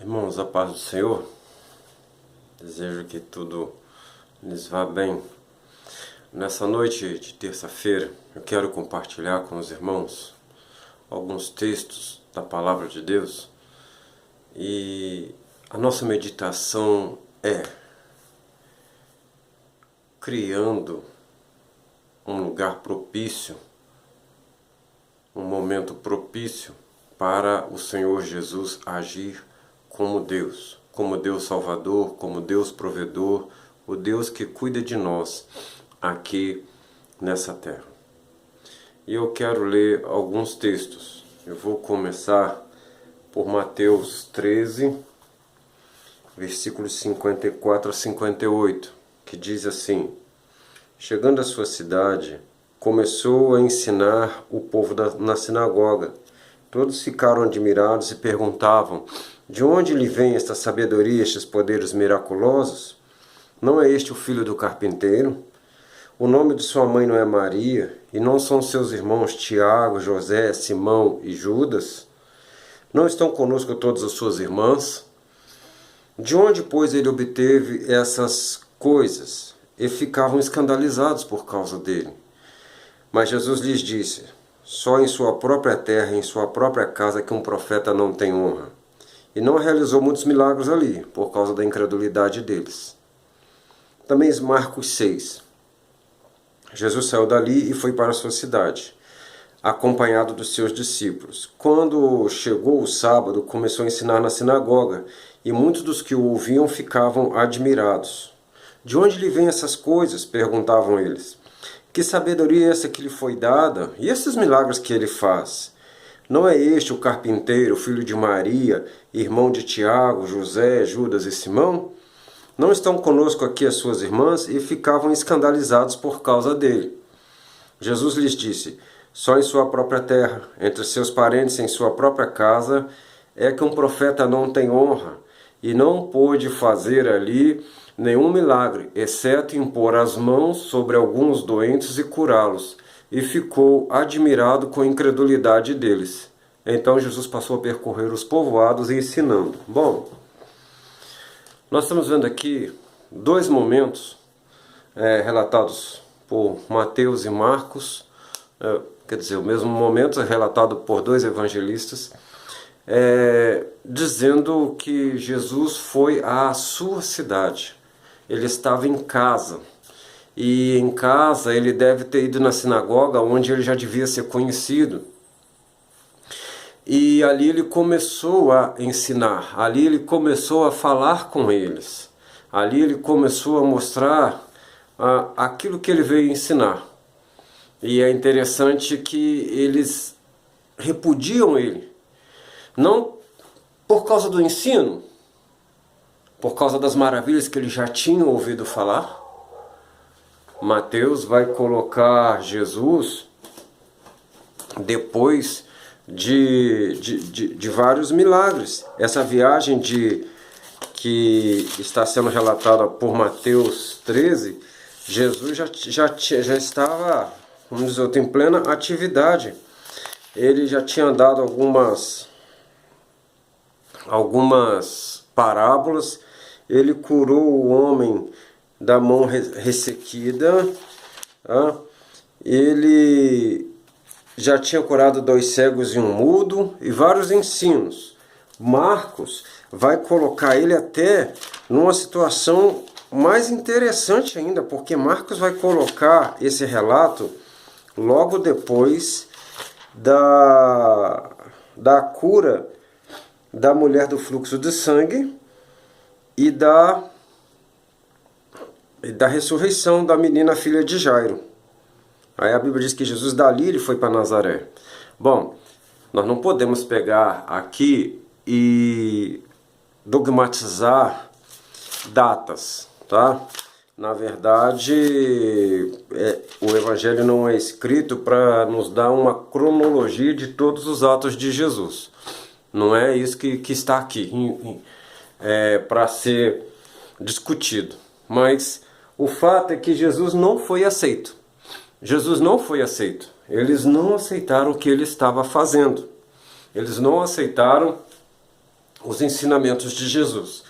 Irmãos, a paz do Senhor, desejo que tudo lhes vá bem. Nessa noite de terça-feira, eu quero compartilhar com os irmãos alguns textos da Palavra de Deus e a nossa meditação é criando um lugar propício, um momento propício para o Senhor Jesus agir como Deus Salvador, como Deus provedor, o Deus que cuida de nós aqui nessa terra. E eu quero ler alguns textos. Eu vou começar por Mateus 13, versículos 54 a 58, que diz assim: Chegando à sua cidade, começou a ensinar o povo na sinagoga. Todos ficaram admirados e perguntavam: de onde lhe vem esta sabedoria, estes poderes miraculosos? Não é este o filho do carpinteiro? O nome de sua mãe não é Maria? E não são seus irmãos Tiago, José, Simão e Judas? Não estão conosco todas as suas irmãs? De onde, pois, ele obteve essas coisas? E ficavam escandalizados por causa dele. Mas Jesus lhes disse: só em sua própria terra, em sua própria casa, que um profeta não tem honra. E não realizou muitos milagres ali, por causa da incredulidade deles. Também Marcos 6. Jesus saiu dali e foi para a sua cidade, acompanhado dos seus discípulos. Quando chegou o sábado, começou a ensinar na sinagoga, e muitos dos que o ouviam ficavam admirados. De onde lhe vêm essas coisas? Perguntavam eles. Que sabedoria é essa que lhe foi dada? E esses milagres que ele faz? Não é este o carpinteiro, filho de Maria, irmão de Tiago, José, Judas e Simão? Não estão conosco aqui as suas irmãs? E ficavam escandalizados por causa dele. Jesus lhes disse: só em sua própria terra, entre seus parentes, em sua própria casa, é que um profeta não tem honra, e não pôde fazer ali nenhum milagre, exceto impor as mãos sobre alguns doentes e curá-los. E ficou admirado com a incredulidade deles. Então Jesus passou a percorrer os povoados e ensinando. Bom, nós estamos vendo aqui dois momentos relatados por Mateus e Marcos, quer dizer, o mesmo momento é relatado por dois evangelistas, dizendo que Jesus foi à sua cidade. Ele estava em casa. E em casa ele deve ter ido na sinagoga, onde ele já devia ser conhecido. E ali ele começou a ensinar, ali ele começou a falar com eles. Ali ele começou a mostrar aquilo que ele veio ensinar. E é interessante que eles repudiam ele. Não por causa do ensino, por causa das maravilhas que eles já tinham ouvido falar. Mateus vai colocar Jesus depois de vários milagres. Essa viagem que está sendo relatada por Mateus 13, Jesus já estava, vamos dizer, em plena atividade. Ele já tinha dado algumas parábolas. Ele curou o homem da mão ressequida. Ele já tinha curado 2 cegos e um mudo, e vários ensinos. Marcos vai colocar ele até numa situação mais interessante ainda, porque Marcos vai colocar esse relato logo depois da cura da mulher do fluxo de sangue e da ressurreição da menina filha de Jairo. Aí a Bíblia diz que Jesus dali ele foi para Nazaré. Bom, nós não podemos pegar aqui e dogmatizar datas, tá? Na verdade, o Evangelho não é escrito para nos dar uma cronologia de todos os atos de Jesus. Não é isso que está aqui para ser discutido. Mas o fato é que Jesus não foi aceito. Jesus não foi aceito. Eles não aceitaram o que ele estava fazendo. Eles não aceitaram os ensinamentos de Jesus.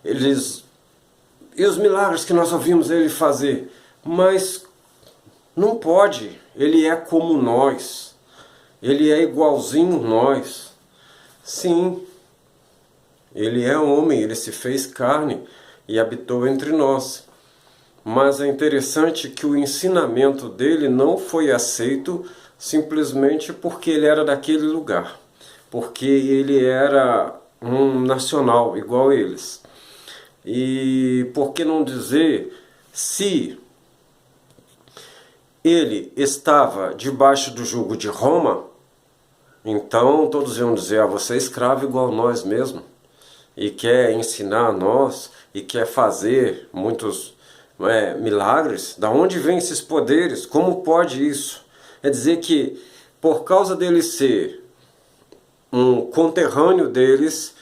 E os milagres que nós ouvimos ele fazer, mas não pode, ele é como nós, ele é igualzinho nós. Sim, ele é homem, ele se fez carne e habitou entre nós. Mas é interessante que o ensinamento dele não foi aceito simplesmente porque ele era daquele lugar, porque ele era um nacional igual eles. E por que não dizer, se ele estava debaixo do jugo de Roma, então todos iam dizer, você é escravo igual nós mesmo, e quer ensinar a nós, e quer fazer muitos milagres. Da onde vêm esses poderes? Como pode isso? É dizer que por causa dele ser um conterrâneo deles,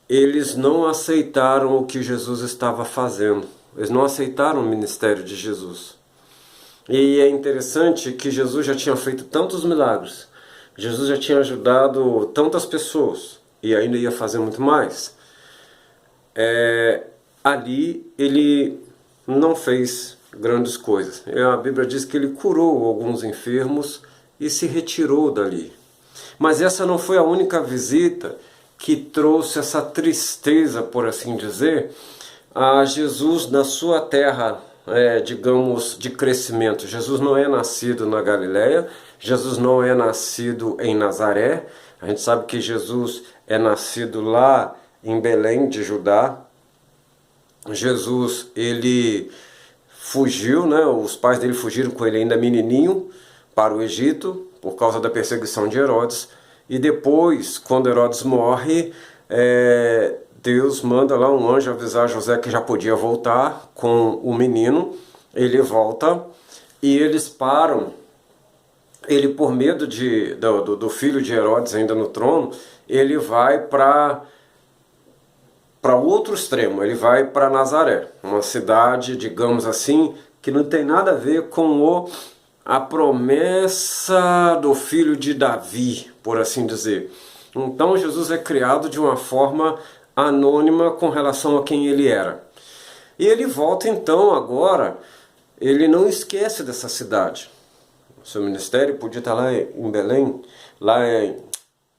eles não aceitaram o que Jesus estava fazendo. Eles não aceitaram o ministério de Jesus. E é interessante que Jesus já tinha feito tantos milagres, Jesus já tinha ajudado tantas pessoas e ainda ia fazer muito mais. Ali ele não fez grandes coisas. A Bíblia diz que ele curou alguns enfermos e se retirou dali. Mas essa não foi a única visita que trouxe essa tristeza, por assim dizer, a Jesus na sua terra, digamos, de crescimento. Jesus não é nascido na Galileia, Jesus não é nascido em Nazaré. A gente sabe que Jesus é nascido lá em Belém de Judá. Jesus, ele fugiu, né? Os pais dele fugiram com ele ainda menininho para o Egito por causa da perseguição de Herodes. E depois, quando Herodes morre, Deus manda lá um anjo avisar José que já podia voltar com o menino. Ele volta e eles param. Ele, por medo do filho de Herodes ainda no trono, ele vai para o outro extremo, ele vai para Nazaré, uma cidade, digamos assim, que não tem nada a ver com a promessa do filho de Davi, por assim dizer. Então Jesus é criado de uma forma anônima com relação a quem ele era. E ele volta então agora, ele não esquece dessa cidade. O seu ministério podia estar lá em Belém, lá em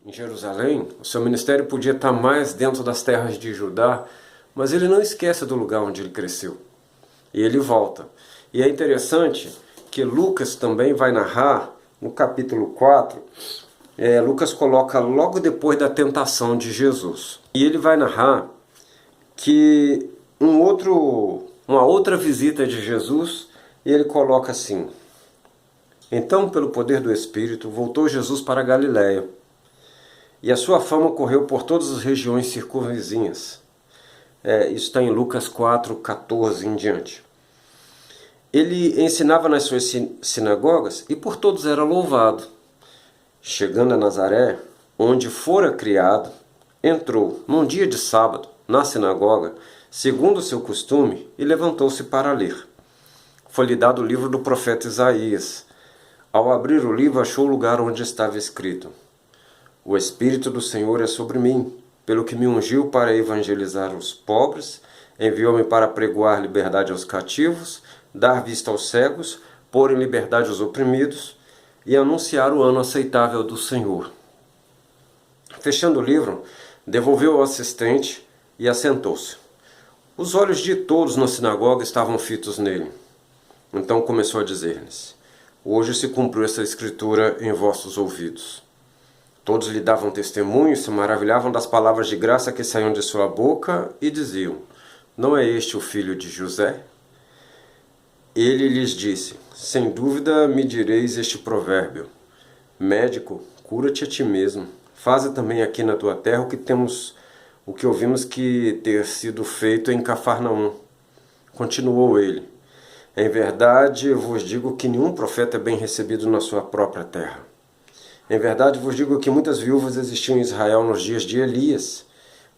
Jerusalém, o seu ministério podia estar mais dentro das terras de Judá, mas ele não esquece do lugar onde ele cresceu. E ele volta. E é interessante que Lucas também vai narrar, no capítulo 4, Lucas coloca logo depois da tentação de Jesus. E ele vai narrar que uma outra visita de Jesus, e ele coloca assim: então, pelo poder do Espírito, voltou Jesus para a Galiléia, e a sua fama correu por todas as regiões circunvizinhas. Isso está em Lucas 4, 14 em diante. Ele ensinava nas suas sinagogas e por todos era louvado. Chegando a Nazaré, onde fora criado, entrou num dia de sábado na sinagoga, segundo o seu costume, e levantou-se para ler. Foi-lhe dado o livro do profeta Isaías. Ao abrir o livro, achou o lugar onde estava escrito: o Espírito do Senhor é sobre mim, pelo que me ungiu para evangelizar os pobres, enviou-me para pregoar liberdade aos cativos, dar vista aos cegos, pôr em liberdade os oprimidos e anunciar o ano aceitável do Senhor. Fechando o livro, devolveu ao assistente e assentou-se. Os olhos de todos na sinagoga estavam fitos nele. Então começou a dizer-lhes: hoje se cumpriu essa escritura em vossos ouvidos. Todos lhe davam testemunho, se maravilhavam das palavras de graça que saíam de sua boca e diziam: não é este o filho de José? Ele lhes disse: sem dúvida me direis este provérbio: médico, cura-te a ti mesmo. Faze também aqui na tua terra o que ouvimos que ter sido feito em Cafarnaum. Continuou ele: em verdade vos digo que nenhum profeta é bem recebido na sua própria terra. Em verdade vos digo que muitas viúvas existiam em Israel nos dias de Elias,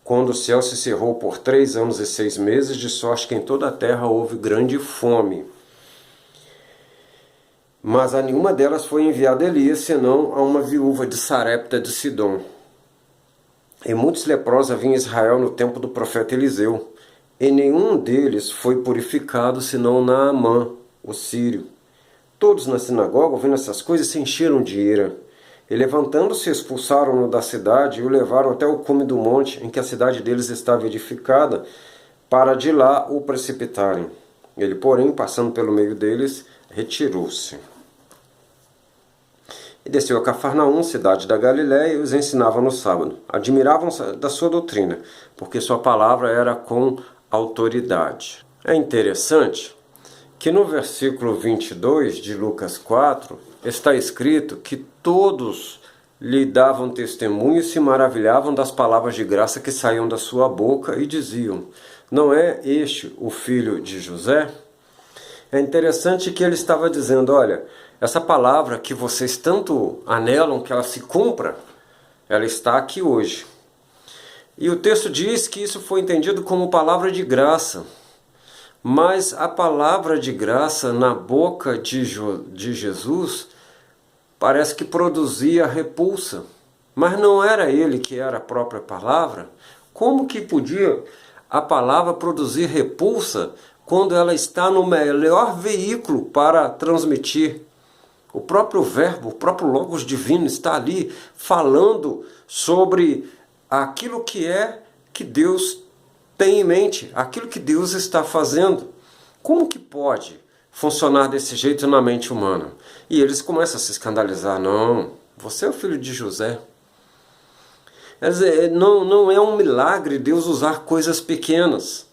quando o céu se cerrou por 3 anos e 6 meses, de sorte que em toda a terra houve grande fome. Mas a nenhuma delas foi enviado Elias, senão a uma viúva de Sarepta de Sidom. E muitos leprosos havia em Israel no tempo do profeta Eliseu, e nenhum deles foi purificado senão Naamã, o sírio. Todos na sinagoga, ouvindo essas coisas, se encheram de ira. E levantando-se, expulsaram-no da cidade e o levaram até o cume do monte em que a cidade deles estava edificada, para de lá o precipitarem. Ele, porém, passando pelo meio deles, retirou-se. E desceu a Cafarnaum, cidade da Galiléia, e os ensinava no sábado. Admiravam-se da sua doutrina, porque sua palavra era com autoridade. É interessante que no versículo 22 de Lucas 4, está escrito que todos lhe davam testemunho e se maravilhavam das palavras de graça que saíam da sua boca e diziam: não é este o filho de José? É interessante que ele estava dizendo: olha, essa palavra que vocês tanto anelam que ela se cumpra, ela está aqui hoje. E o texto diz que isso foi entendido como palavra de graça. Mas a palavra de graça na boca de Jesus parece que produzia repulsa. Mas não era ele que era a própria palavra. Como que podia a palavra produzir repulsa quando ela está no melhor veículo para transmitir? O próprio verbo, o próprio Logos divino está ali falando sobre aquilo que é que Deus tem em mente, aquilo que Deus está fazendo. Como que pode funcionar desse jeito na mente humana? E eles começam a se escandalizar. Não, você é o filho de José. Quer dizer, não é um milagre Deus usar coisas pequenas.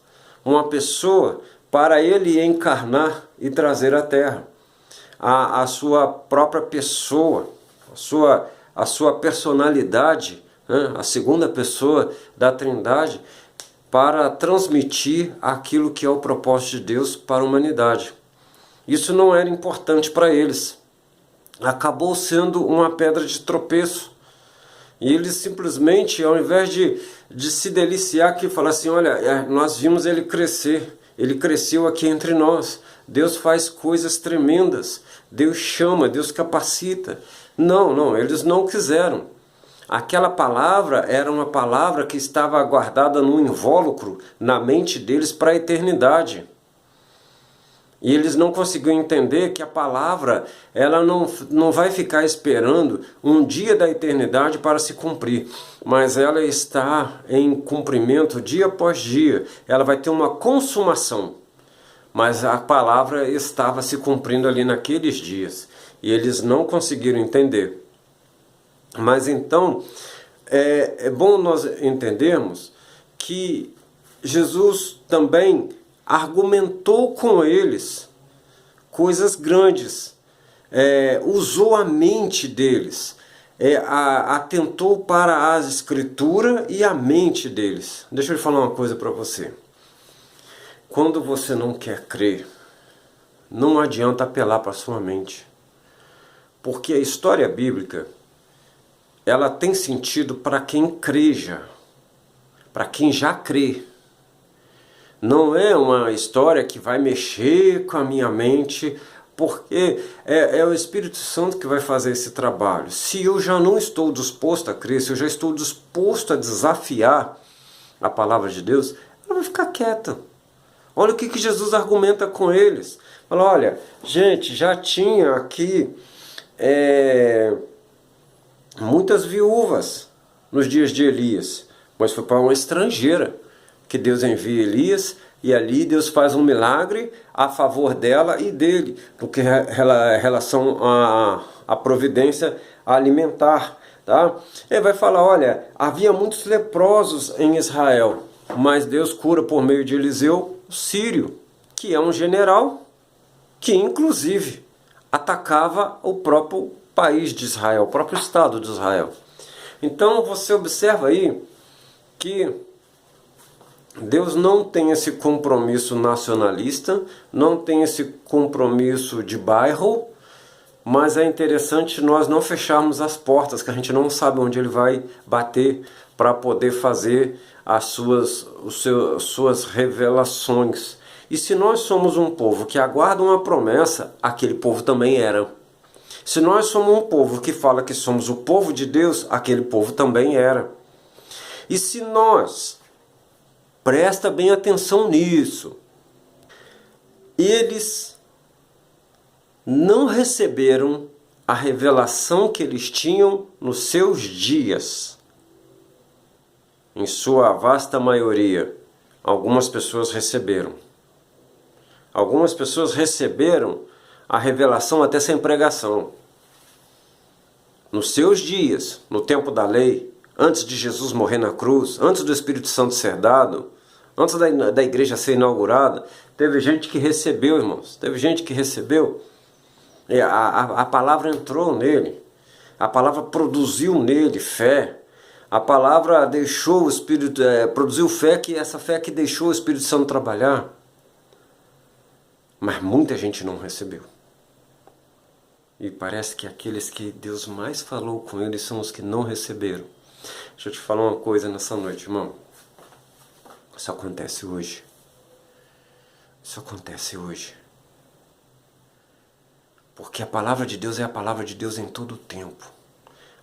Uma pessoa para ele encarnar e trazer à terra a sua própria pessoa, a sua personalidade, né? A segunda pessoa da Trindade, para transmitir aquilo que é o propósito de Deus para a humanidade. Isso não era importante para eles. Acabou sendo uma pedra de tropeço. E eles simplesmente, ao invés de se deliciar aqui, falar assim: olha, nós vimos ele crescer, ele cresceu aqui entre nós. Deus faz coisas tremendas, Deus chama, Deus capacita. Não, eles não quiseram. Aquela palavra era uma palavra que estava guardada num invólucro na mente deles para a eternidade. E eles não conseguiam entender que a palavra ela não vai ficar esperando um dia da eternidade para se cumprir, mas ela está em cumprimento dia após dia. Ela vai ter uma consumação, mas a palavra estava se cumprindo ali naqueles dias e eles não conseguiram entender. Mas então é bom nós entendermos que Jesus também argumentou com eles coisas grandes, usou a mente deles, atentou para a escritura e a mente deles. Deixa eu falar uma coisa para você. Quando você não quer crer, não adianta apelar para a sua mente, porque a história bíblica ela tem sentido para quem creja, para quem já crê. Não é uma história que vai mexer com a minha mente, porque é o Espírito Santo que vai fazer esse trabalho. Se eu já não estou disposto a crer, se eu já estou disposto a desafiar a palavra de Deus, ela vai ficar quieta. Olha o que Jesus argumenta com eles. Fala: olha, gente, já tinha aqui muitas viúvas nos dias de Elias, mas foi para uma estrangeira que Deus envia Elias, e ali Deus faz um milagre a favor dela e dele, porque relação à providência alimentar. Tá? Ele vai falar: olha, havia muitos leprosos em Israel, mas Deus cura por meio de Eliseu o sírio, que é um general que inclusive atacava o próprio país de Israel, o próprio Estado de Israel. Então você observa aí que Deus não tem esse compromisso nacionalista, não tem esse compromisso de bairro, mas é interessante nós não fecharmos as portas, que a gente não sabe onde ele vai bater para poder fazer as suas revelações. E se nós somos um povo que aguarda uma promessa, aquele povo também era. Se nós somos um povo que fala que somos o povo de Deus, aquele povo também era. E se nós, presta bem atenção nisso, eles não receberam a revelação que eles tinham nos seus dias. Em sua vasta maioria, algumas pessoas receberam. Algumas pessoas receberam a revelação até sem pregação. Nos seus dias, no tempo da lei, antes de Jesus morrer na cruz, antes do Espírito Santo ser dado, antes da igreja ser inaugurada, teve gente que recebeu, irmãos. Teve gente que recebeu. A palavra entrou nele. A palavra produziu nele fé. A palavra deixou o Espírito, produziu fé, que essa fé que deixou o Espírito Santo trabalhar. Mas muita gente não recebeu. E parece que aqueles que Deus mais falou com eles são os que não receberam. Deixa eu te falar uma coisa nessa noite, irmão. Isso acontece hoje. Isso acontece hoje. Porque a palavra de Deus é a palavra de Deus em todo o tempo.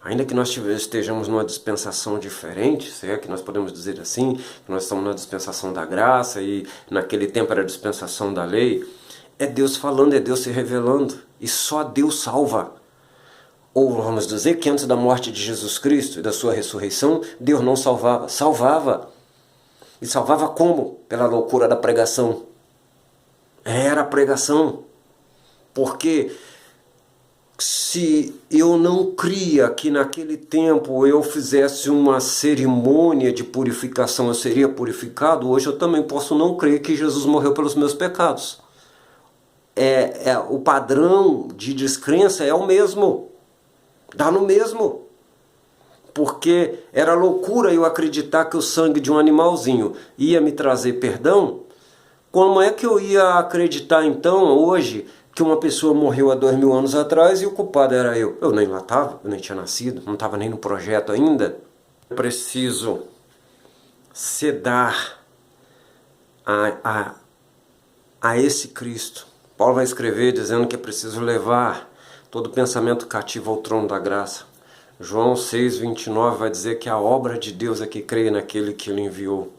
Ainda que nós estejamos numa dispensação diferente, se é que nós podemos dizer assim, que nós estamos na dispensação da graça e naquele tempo era a dispensação da lei, é Deus falando, é Deus se revelando. E só Deus salva. Ou vamos dizer que antes da morte de Jesus Cristo e da sua ressurreição, Deus não salvava. Salvava. E salvava como? Pela loucura da pregação. Era a pregação. Porque se eu não cria que naquele tempo eu fizesse uma cerimônia de purificação, eu seria purificado, hoje eu também posso não crer que Jesus morreu pelos meus pecados. O padrão de descrença é o mesmo. Dá no mesmo. Porque era loucura eu acreditar que o sangue de um animalzinho ia me trazer perdão. Como é que eu ia acreditar então hoje que uma pessoa morreu há 2000 anos atrás e o culpado era eu? Eu nem lá estava, eu nem tinha nascido, não estava nem no projeto ainda. Eu preciso ceder a esse Cristo. Paulo vai escrever dizendo que é preciso levar todo pensamento cativo ao trono da graça. João 6,29 vai dizer que a obra de Deus é que crê naquele que ele enviou.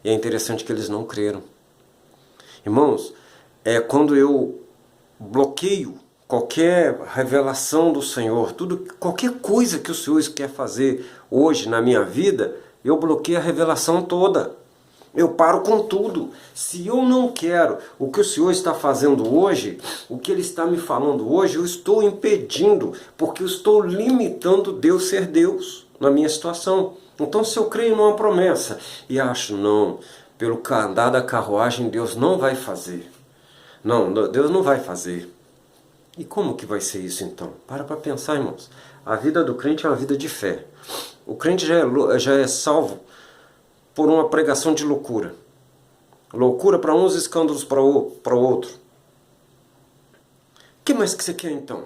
E é interessante que eles não creram. Irmãos, quando eu bloqueio qualquer revelação do Senhor, qualquer coisa que o Senhor quer fazer hoje na minha vida, eu bloqueio a revelação toda. Eu paro com tudo. Se eu não quero o que o Senhor está fazendo hoje, o que Ele está me falando hoje, eu estou impedindo, porque eu estou limitando Deus ser Deus na minha situação. Então, se eu creio numa promessa e acho, não, pelo andar da carruagem, Deus não vai fazer. Não, Deus não vai fazer. E como que vai ser isso então? Para pensar, irmãos. A vida do crente é uma vida de fé. O crente já é salvo por uma pregação de loucura. Loucura para uns, escândalos para o outro. O que mais que você quer então?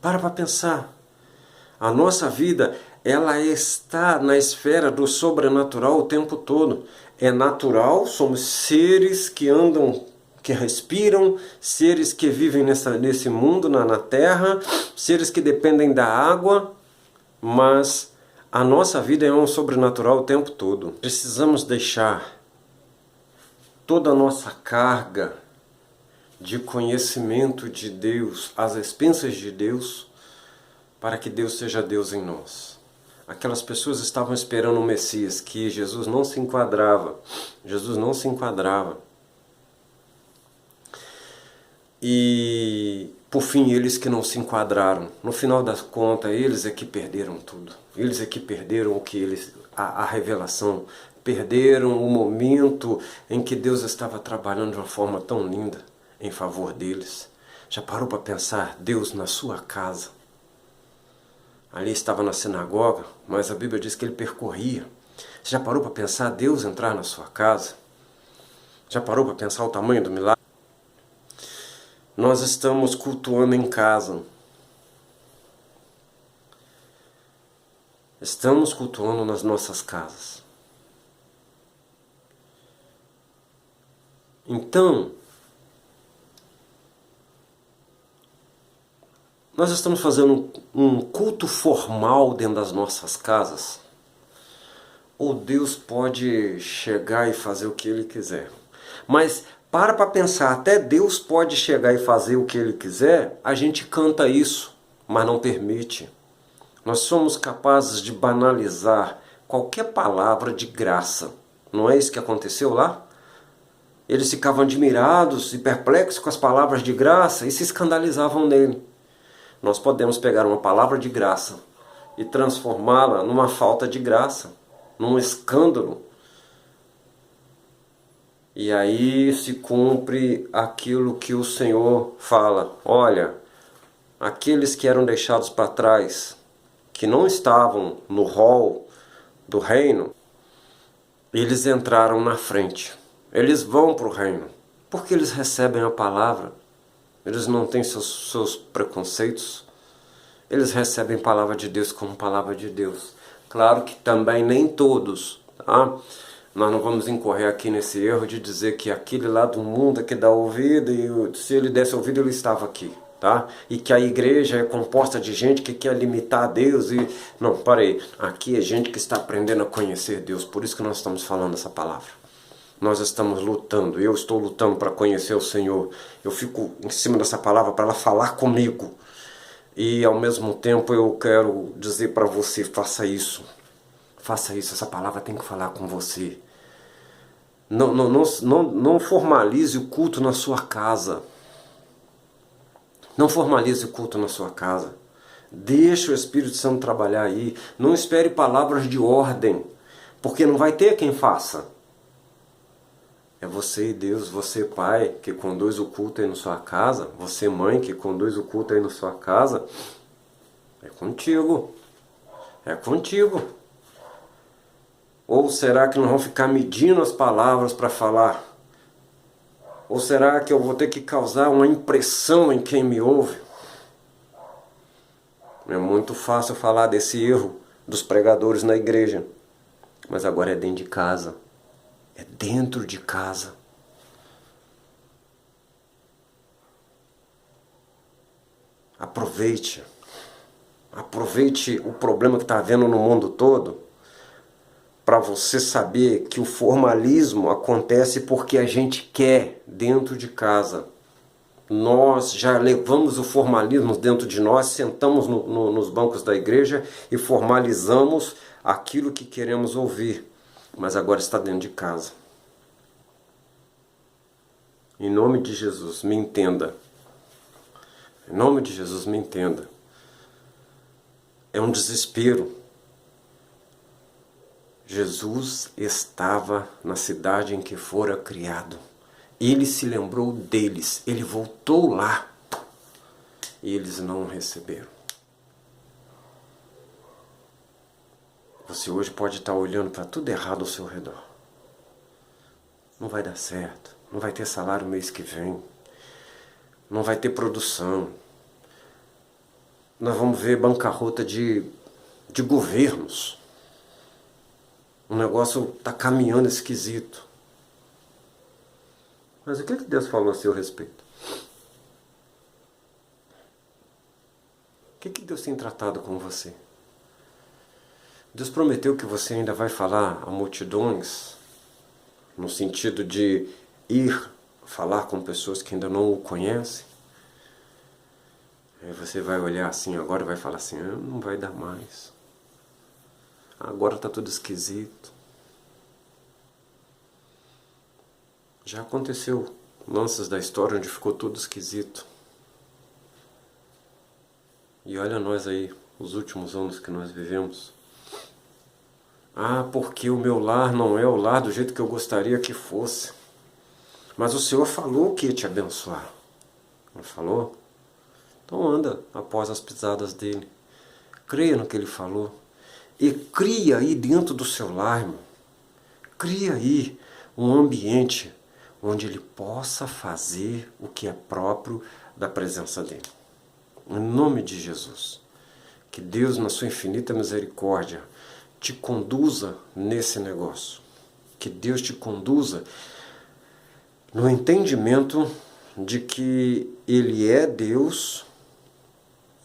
Para pensar. A nossa vida, ela está na esfera do sobrenatural o tempo todo. É natural, somos seres que andam, que respiram, seres que vivem nesse mundo, na terra, seres que dependem da água, mas a nossa vida é um sobrenatural o tempo todo. Precisamos deixar toda a nossa carga de conhecimento de Deus, às expensas de Deus, para que Deus seja Deus em nós. Aquelas pessoas estavam esperando o Messias, que Jesus não se enquadrava. Jesus não se enquadrava. E, por fim, eles que não se enquadraram. No final das contas, eles é que perderam tudo. Eles é que perderam a revelação. Perderam o momento em que Deus estava trabalhando de uma forma tão linda em favor deles. Já parou para pensar? Deus na sua casa. Ali estava na sinagoga, mas a Bíblia diz que ele percorria. Você já parou para pensar Deus entrar na sua casa? Já parou para pensar o tamanho do milagre? Nós estamos cultuando em casa. Estamos cultuando nas nossas casas. Então, nós estamos fazendo um culto formal dentro das nossas casas. ou Deus pode chegar e fazer o que Ele quiser? Mas para pensar, até Deus pode chegar e fazer o que Ele quiser, a gente canta isso, mas não permite. Nós somos capazes de banalizar qualquer palavra de graça. Não é isso que aconteceu lá? Eles ficavam admirados e perplexos com as palavras de graça e se escandalizavam nele. Nós podemos pegar uma palavra de graça e transformá-la numa falta de graça, num escândalo. E aí se cumpre aquilo que o Senhor fala. Olha, aqueles que eram deixados para trás, que não estavam no rol do reino, eles entraram na frente. Eles vão para o reino, porque eles recebem a palavra. Eles não têm seus preconceitos. Eles recebem a palavra de Deus como palavra de Deus. Claro que também nem todos, tá? Nós não vamos incorrer aqui nesse erro de dizer que aquele lá do mundo é que dá ouvido e se ele desse ouvido ele estava aqui, tá? E que a igreja é composta de gente que quer limitar a Deus e... Não, parei. Aqui é gente que está aprendendo a conhecer Deus. Por isso que nós estamos falando essa palavra. Nós estamos lutando, eu estou lutando para conhecer o Senhor. Eu fico em cima dessa palavra para ela falar comigo. E ao mesmo tempo eu quero dizer para você, faça isso. Faça isso, essa palavra tem que falar com você. Não formalize o culto na sua casa. Não formalize o culto na sua casa. Deixe o Espírito Santo trabalhar aí. Não espere palavras de ordem, porque não vai ter quem faça. É você e Deus, você pai que conduz o culto aí na sua casa, você mãe que conduz o culto aí na sua casa, é contigo, é contigo. Ou será que nós vamos ficar medindo as palavras para falar? Ou será que eu vou ter que causar uma impressão em quem me ouve? É muito fácil falar desse erro dos pregadores na igreja, mas agora é dentro de casa. É dentro de casa. Aproveite. Aproveite o problema que está havendo no mundo todo para você saber que o formalismo acontece porque a gente quer dentro de casa. Nós já levamos o formalismo dentro de nós, sentamos nos bancos da igreja e formalizamos aquilo que queremos ouvir. Mas agora está dentro de casa. Em nome de Jesus, me entenda. Em nome de Jesus, me entenda. É um desespero. Jesus estava na cidade em que fora criado. Ele se lembrou deles. Ele voltou lá. E eles não o receberam. Você hoje pode estar olhando para tudo errado ao seu redor. Não vai dar certo. Não vai ter salário mês que vem. Não vai ter produção. Nós vamos ver bancarrota de governos. O negócio está caminhando esquisito. Mas o que Deus falou a seu respeito? O que Deus tem tratado com você? Deus prometeu que você ainda vai falar a multidões, no sentido de ir falar com pessoas que ainda não o conhecem. Aí você vai olhar assim agora e vai falar assim, não vai dar mais. Agora está tudo esquisito. Já aconteceu lances da história onde ficou tudo esquisito. E olha nós aí, os últimos anos que nós vivemos. Porque o meu lar não é o lar do jeito que eu gostaria que fosse. Mas o Senhor falou que ia te abençoar. Não falou? Então anda após as pisadas dele. Creia no que ele falou. E cria aí dentro do seu lar, irmão. Cria aí um ambiente onde ele possa fazer o que é próprio da presença dele. Em nome de Jesus. Que Deus, na sua infinita misericórdia, te conduza nesse negócio. Que Deus te conduza no entendimento de que Ele é Deus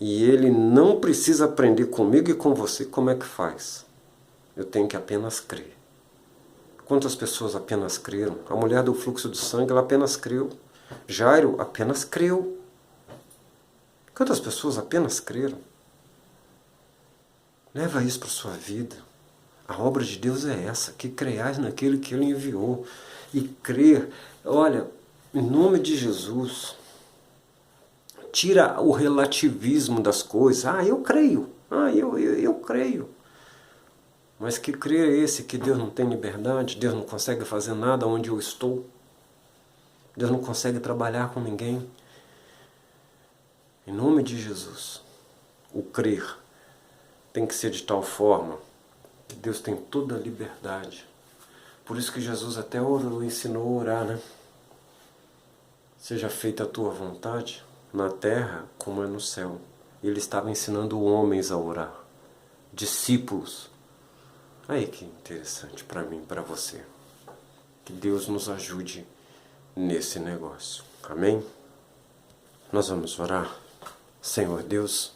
e Ele não precisa aprender comigo e com você como é que faz. Eu tenho que apenas crer. Quantas pessoas apenas creram? A mulher do fluxo de sangue, ela apenas creu. Jairo apenas creu. Quantas pessoas apenas creram? Leva isso para a sua vida. A obra de Deus é essa, que creiais naquele que Ele enviou. E crer, olha, em nome de Jesus, tira o relativismo das coisas. Eu creio. Eu creio. Mas que crer é esse que Deus não tem liberdade, Deus não consegue fazer nada onde eu estou, Deus não consegue trabalhar com ninguém. Em nome de Jesus, o crer tem que ser de tal forma que Deus tem toda a liberdade. Por isso que Jesus até ensinou a orar, né? Seja feita a tua vontade, na terra como é no céu. Ele estava ensinando homens a orar, discípulos. Aí que interessante para mim, para você. Que Deus nos ajude nesse negócio. Amém? Nós vamos orar. Senhor Deus,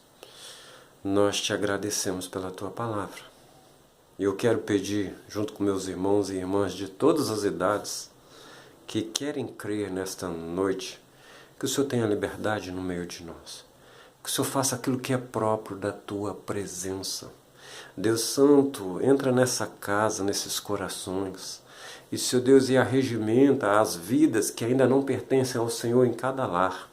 nós te agradecemos pela tua palavra. E eu quero pedir, junto com meus irmãos e irmãs de todas as idades, que querem crer nesta noite, que o Senhor tenha liberdade no meio de nós. Que o Senhor faça aquilo que é próprio da tua presença. Deus Santo, entra nessa casa, nesses corações. E, Senhor Deus, e arregimenta as vidas que ainda não pertencem ao Senhor em cada lar.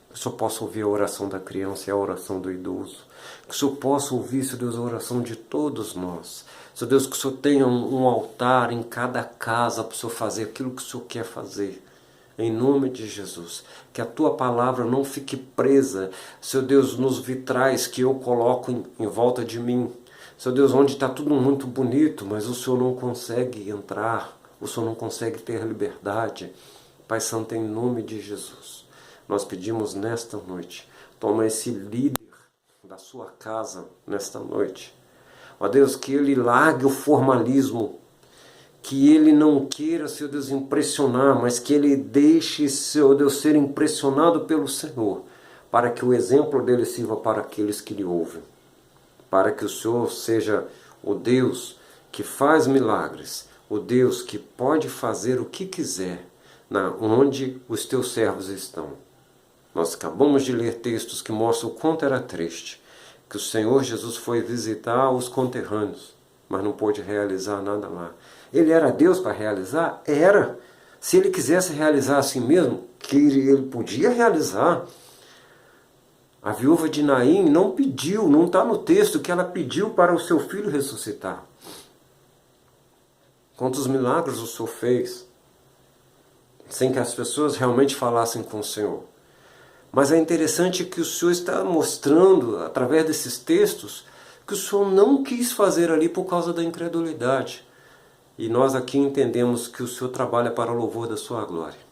Que o Senhor possa ouvir a oração da criança e a oração do idoso. Que o Senhor possa ouvir, Senhor Deus, a oração de todos nós. Senhor Deus, que o Senhor tenha um altar em cada casa para o Senhor fazer aquilo que o Senhor quer fazer. Em nome de Jesus. Que a tua palavra não fique presa, Senhor Deus, nos vitrais que eu coloco em volta de mim. Senhor Deus, onde está tudo muito bonito, mas o Senhor não consegue entrar, o Senhor não consegue ter liberdade. Pai Santo, em nome de Jesus, nós pedimos nesta noite, toma esse líder da sua casa nesta noite. Ó Deus, que ele largue o formalismo, que ele não queira, Senhor Deus, impressionar, mas que ele deixe, Senhor Deus, ser impressionado pelo Senhor, para que o exemplo dele sirva para aqueles que lhe ouvem. Para que o Senhor seja o Deus que faz milagres, o Deus que pode fazer o que quiser, onde os teus servos estão. Nós acabamos de ler textos que mostram o quanto era triste, que o Senhor Jesus foi visitar os conterrâneos, mas não pôde realizar nada lá. Ele era Deus para realizar? Era. Se ele quisesse realizar assim mesmo, que ele podia realizar. A viúva de Naim não pediu, não está no texto que ela pediu para o seu filho ressuscitar. Quantos milagres o Senhor fez, sem que as pessoas realmente falassem com o Senhor. Mas é interessante que o Senhor está mostrando, através desses textos, que o Senhor não quis fazer ali por causa da incredulidade. E nós aqui entendemos que o Senhor trabalha para o louvor da sua glória.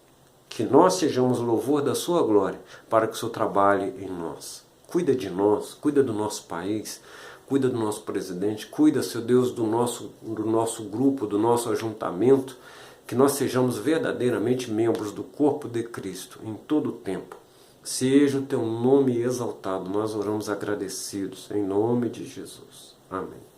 Que nós sejamos o louvor da sua glória, para que o Senhor trabalhe em nós. Cuida de nós, cuida do nosso país, cuida do nosso presidente, cuida, Senhor Deus, do nosso grupo, do nosso ajuntamento, que nós sejamos verdadeiramente membros do corpo de Cristo em todo o tempo. Seja o teu nome exaltado, nós oramos agradecidos, em nome de Jesus. Amém.